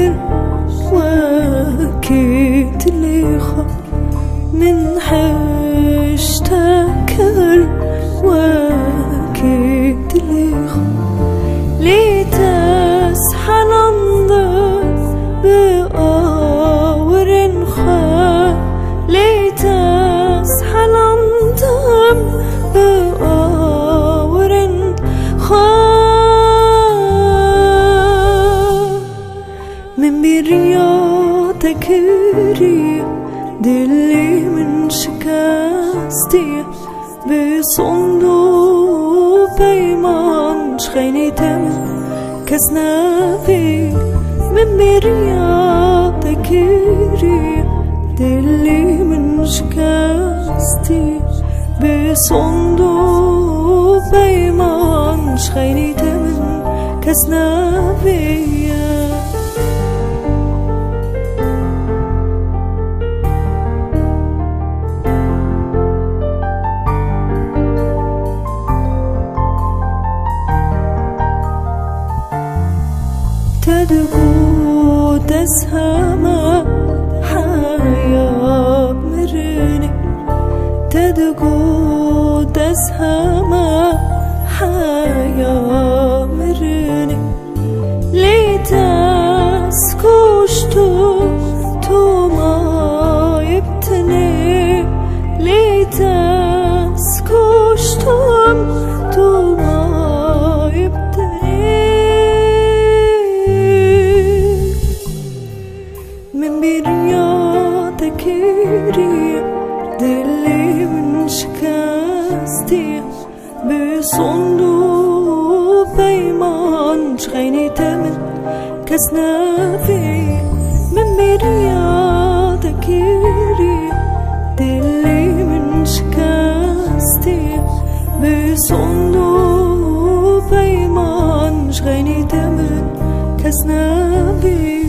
فكر واكيد اللي خاف من حشتكر واكيد اللي خاف لي تسحل انظر بقاور خاف لي تسحل انظر بقاور خاف من برياتك ريح دلي من شكستي بصندوق بيمان شخيني تمن كسنافي من برياتك ريح دلي من شكستي بصندوق بيمان شخيني تمن كسنافي تدقو تسهما حياة مرني تدقو تسهما حياة مرني ليتسكوشتو تو ما يبتني ليتسكوشتو تو ما يبتني من برياتك ريح دلي من شكستي بصندوق بيمان شخيني تمن كسنافي من برياتك ريح دلي من شكستي بصندوق بيمان شخيني تمن كسنافي